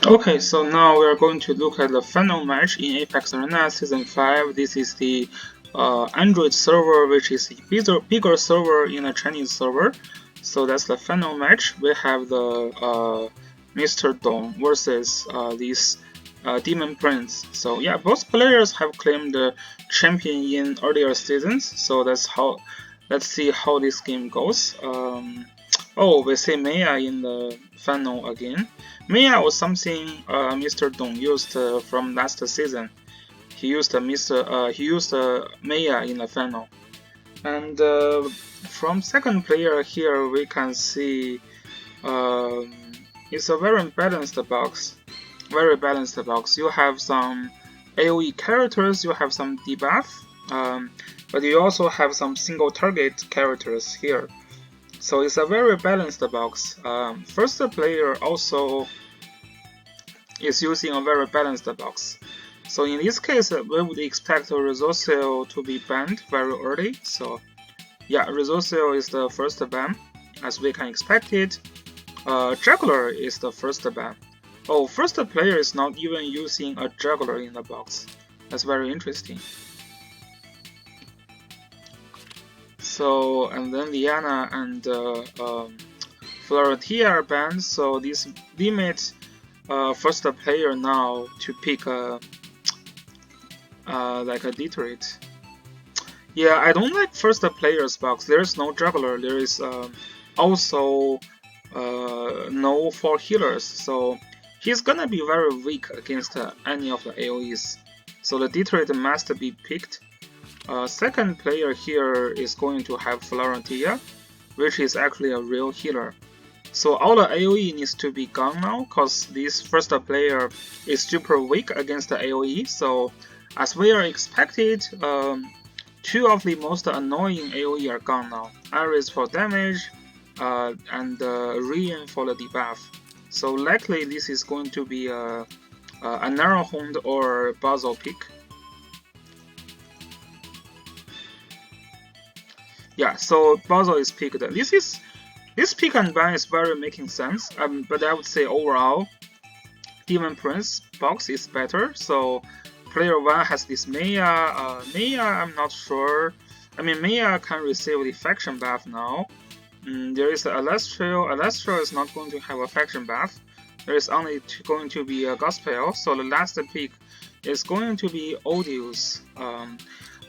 Okay, so now we are going to look at the final match in Apex Arena Season 5. This is the Android server, which is the bigger server in a Chinese server. So that's the final match. We have the Mr.Dong versus this Demon Prince. So yeah, both players have claimed the champion in earlier seasons. So let's see how this game goes. Oh, we see Maya in the final again. Mia was something Mr. Dong used from last season. He used Maya in the final. And from second player here we can see um, it's a very balanced box. Very balanced box. You have some AoE characters, you have some debuff, but you also have some single target characters here. So it's a very balanced box. First player also is using a very balanced box. So in this case, we would expect Resourcel to be banned very early. So yeah, Resourcel is the first ban, as we can expect it. Juggler is the first ban. Oh, first player is not even using a Juggler in the box. That's very interesting. So, and then Liana and Florentia are banned, so this limits first player now to pick like a Detroit. Yeah, I don't like first player's box. There is no juggler. There is also no 4 healers, so he's gonna be very weak against any of the AoEs. So the Detroit must be picked. Second player here is going to have Florentia, which is actually a real healer. So all the AoE needs to be gone now, cause this first player is super weak against the AoE. So as we are expected, 2 of the most annoying AoE are gone now. Ares for damage, and Rian for the debuff. So likely this is going to be a Narrowhound or Basil pick. Yeah, so Basil is picked. This pick and ban is very making sense. But I would say overall, Demon Prince box is better. So player 1 has this Maya. Maya, I'm not sure. I mean, Maya can receive the faction buff now. There is Alastrio. Alastrio is not going to have a faction buff. There is only going to be a Gospel. So the last pick is going to be Odious.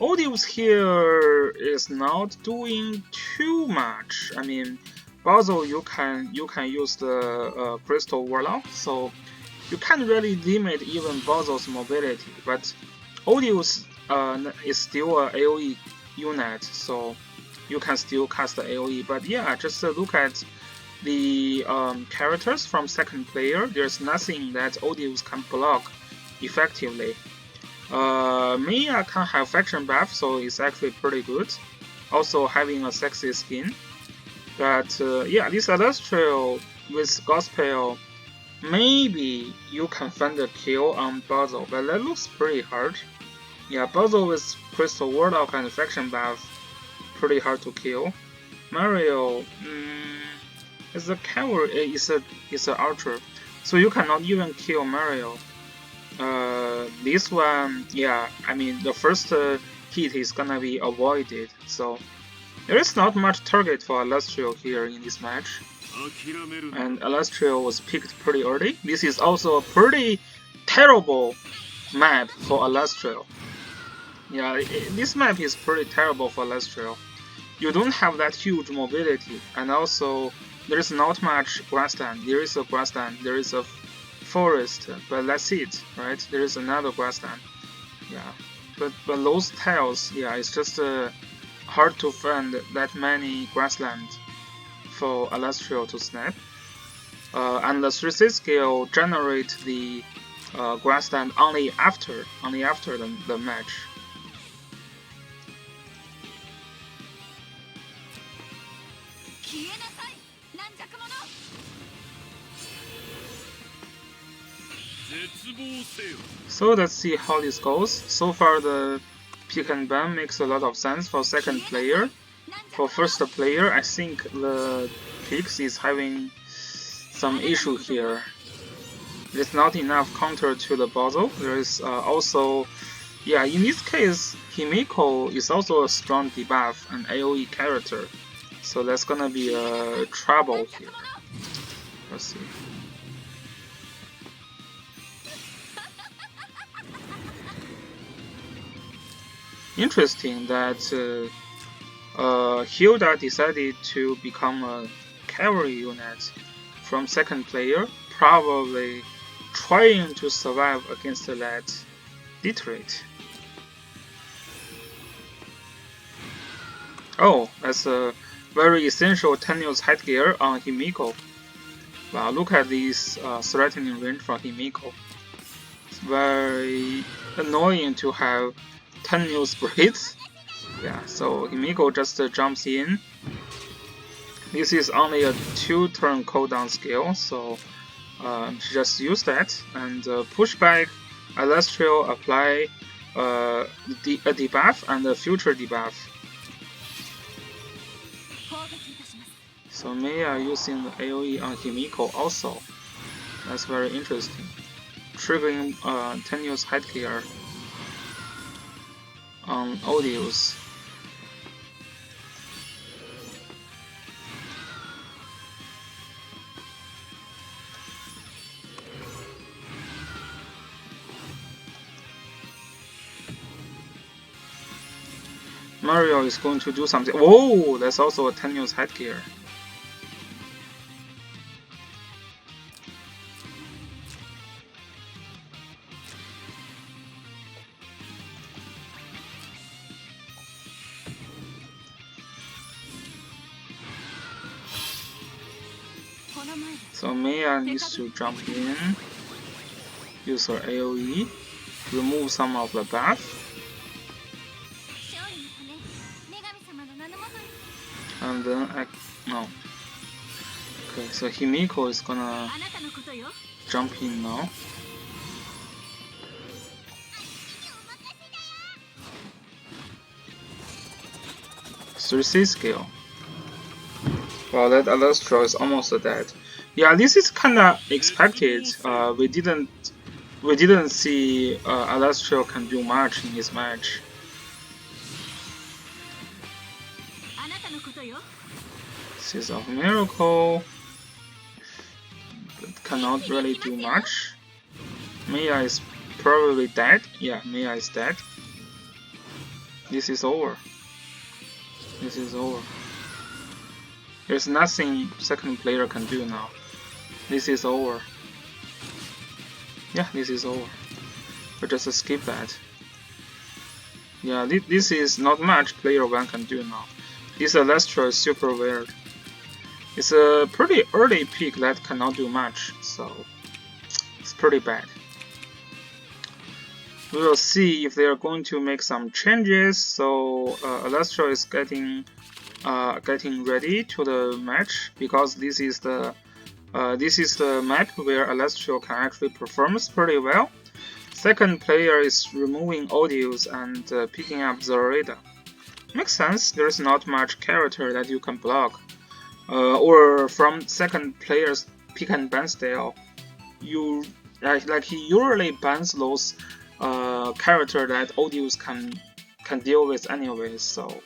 Odious here is not doing too much. I mean, Basil you can use the Crystal Warlock, so you can't really limit even Basil's mobility. But Odious is still a AoE unit, so you can still cast the AoE. But yeah, just look at the characters from second player. There's nothing that Odious can block effectively. Mia can have faction buff, so it's actually pretty good. Also having a sexy skin. But yeah, this Alastrio with Gospel, maybe you can find a kill on Basil, but that looks pretty hard. Yeah, Basil with Crystal Warlock and faction buff, pretty hard to kill. Mario, is a cavalry, is a archer, so you cannot even kill Mario. This one, yeah, I mean the first hit is gonna be avoided, so there is not much target for Alastrio here in this match. And Alastrio was picked pretty early. This is also a pretty terrible map for Alastrio. Yeah, this map is pretty terrible for Alastrio. You don't have that huge mobility, and also there is not much grassland. There is a grassland, there is a forest, but that's it, right? There is another grassland. Yeah, but those tiles, yeah, it's just hard to find that many grassland for Alastrio to snap. And the 3C skill generate the grassland only after the match. So let's see how this goes. So far the pick and ban makes a lot of sense for second player. For first player, I think the picks is having some issue here. There's not enough counter to the Bozo. There is also, yeah, in this case, Himiko is also a strong debuff and AoE character. So that's gonna be a trouble here. Let's see. Interesting that Hilda decided to become a cavalry unit from second player, probably trying to survive against that deteriorate. Oh, that's a very essential tenuous headgear on Himiko. Wow, look at this threatening range from Himiko. It's very annoying to have tenuous braids. Yeah, so Himiko just jumps in. This is only a 2-turn cooldown skill, so she just use that and push back Celestial, apply a debuff and a future debuff. So Maya using the AoE on Himiko also. That's very interesting. Triggering tenuous headgear on Odious. Mario is going to do something. Whoa, that's also a tenuous headgear. So Maya needs to jump in, use her AoE, remove some of the buff, and then no. Okay, so Himiko is gonna jump in now. Three skill. Wow, that Alastro is almost dead. Yeah, this is kinda expected. We didn't see Alastro can do much in this match. Seeds of Miracle, but cannot really do much. Maya is probably dead. Yeah, Maya is dead. This is over. This is over. There's nothing second player can do now. This is over. Yeah, this is over. But just skip that. Yeah, this is not much player 1 can do now. This Alastro is super weird. It's a pretty early pick that cannot do much, so it's pretty bad. We will see if they are going to make some changes. So Alastro is getting ready to the match because this is the map where Alastro can actually perform pretty well. Second player is removing Odious and picking up Zorida. Makes sense. There's not much character that you can block. Or from second player's pick and ban style, you like he usually bans those character that Odious can deal with anyways. So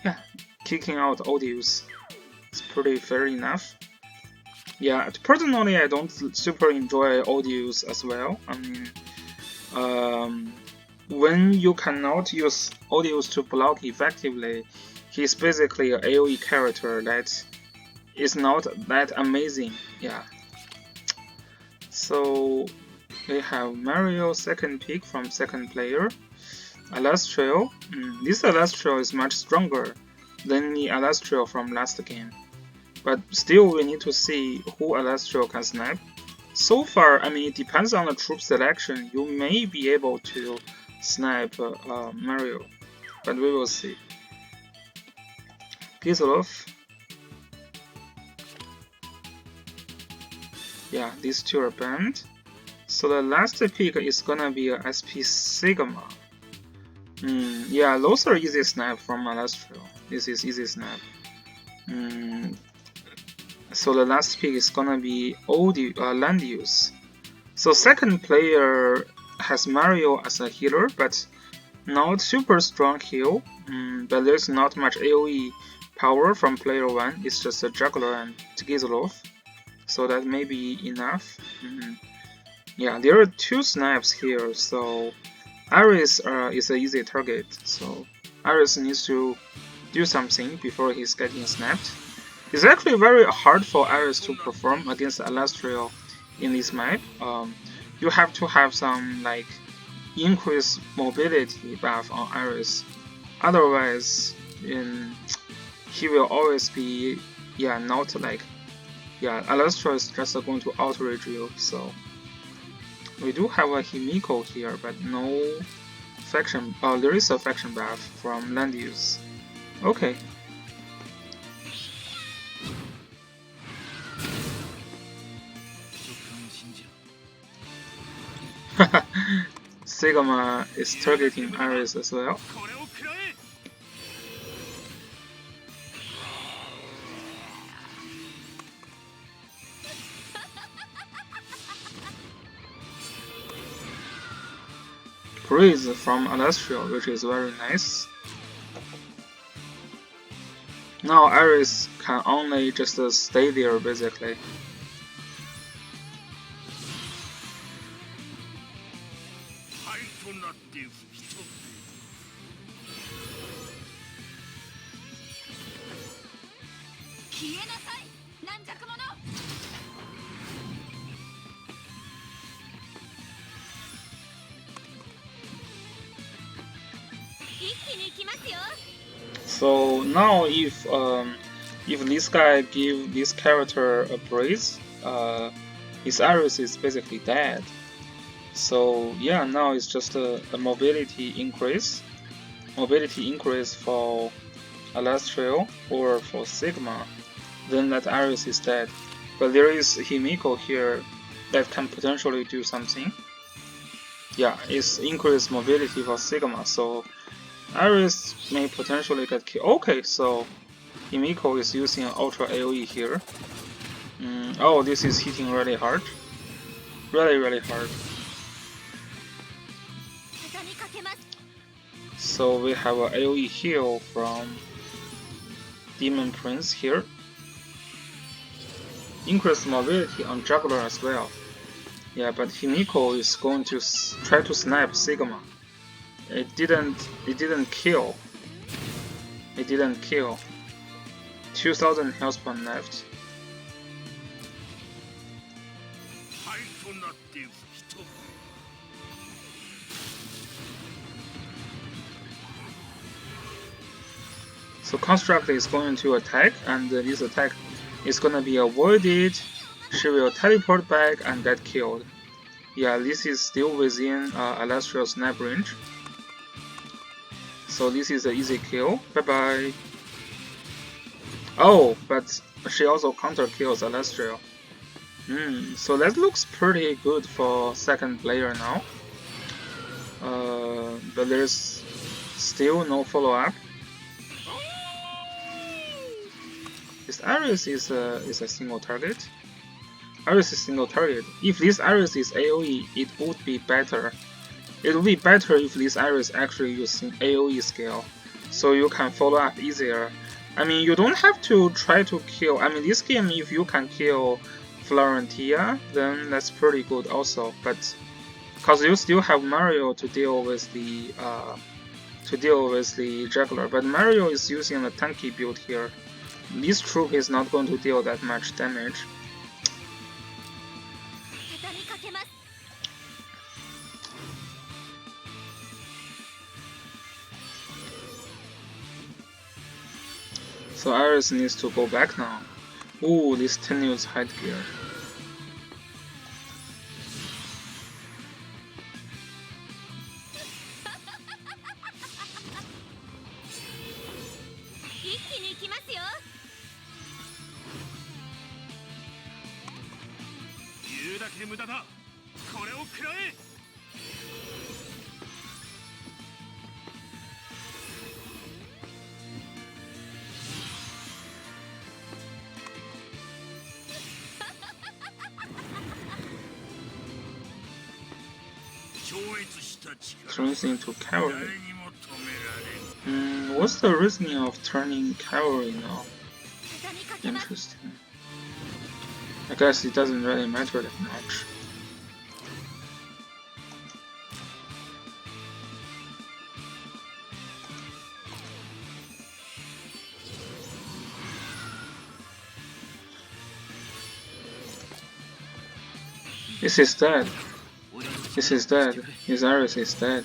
yeah, kicking out Odious is pretty fair enough. Yeah, personally I don't super enjoy Odious as well. I mean, when you cannot use Odious to block effectively, he's basically an AoE character that is not that amazing. Yeah. So we have Mario second pick from second player. Alastro. This Alastro is much stronger than the Alastro from last game. But still we need to see who Alastro can snipe. So far, I mean, it depends on the troop selection. You may be able to snipe Mario, but we will see. Giselov. Yeah, these two are banned. So the last pick is gonna be a SP Sigma. Yeah, those are easy snap from Alastro. This is easy snap. So the last pick is gonna be land use. So second player has Mario as a healer, but not super strong heal. But there's not much AoE power from player 1. It's just a juggler and Gizlov. So that may be enough. Yeah, there are 2 snipes here, so Iris is an easy target. So Iris needs to do something before he's getting snapped. It's actually very hard for Iris to perform against Alastrio in this map. You have to have some like increased mobility buff on Iris. Otherwise, he will always be not like Alastrio is just going to outrage you. So we do have a Himiko here, but no faction. There is a faction buff from land use. Okay. Sigma is targeting Iris as well. Praise from Alastrio, which is very nice. Now Iris can only just stay there basically. So now if this guy give this character a praise, his Iris is basically dead. So yeah, now it's just a mobility increase for Alastrio or for Sigma, then that Iris is dead. But there is Himiko here that can potentially do something. Yeah, it's increased mobility for Sigma, so Iris may potentially get killed. Okay, so Himiko is using an Ultra AoE here. Oh, this is hitting really hard. Really hard. So we have an AoE heal from Demon Prince here. Increased mobility on Juggler as well. Yeah, but Himiko is going to try to snipe Sigma. It didn't kill. It didn't kill. 2000 health point left. So Construct is going to attack, and this attack is gonna be avoided. She will teleport back and get killed. Yeah, this is still within Alastrio's snap range. So this is an easy kill. Bye bye. Oh, but she also counter kills Alastrio. So that looks pretty good for second player now. But there's still no follow up. This Iris is a single target. Iris is single target. If this Iris is AoE, it would be better. It would be better if this Iris actually using AoE scale, so you can follow up easier. I mean, you don't have to try to kill. I mean, this game, if you can kill Florentia, then that's pretty good also. But because you still have Mario to deal with the juggler, but Mario is using a tanky build here. This troop is not going to deal that much damage. So Iris needs to go back now. Ooh, this tenuous headgear. Turns into cavalry. What's the reasoning of turning cavalry now? Interesting. I guess it doesn't really matter that much. This is dead. This is dead. His Iris is dead.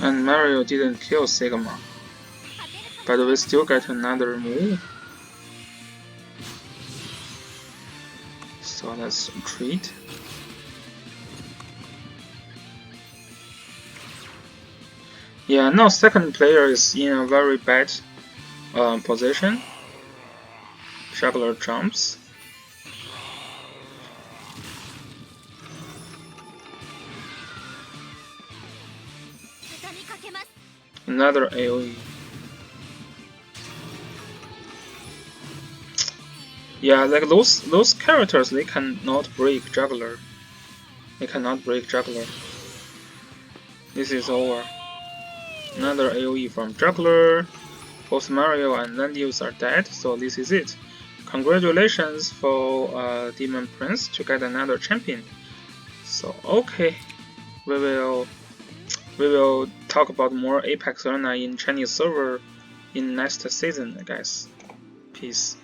And Mario didn't kill Sigma. But we still get another move. So let's retreat. Yeah, now second player is in a very bad position. Juggler jumps. Another AoE. Yeah, like those characters, they cannot break Juggler. They cannot break Juggler. This is over. Another AoE from Juggler. Both Mario and Landius are dead, so this is it. Congratulations for Demon Prince to get another champion. So okay, we will talk about more Apex Arena in Chinese server in next season, I guess. Peace.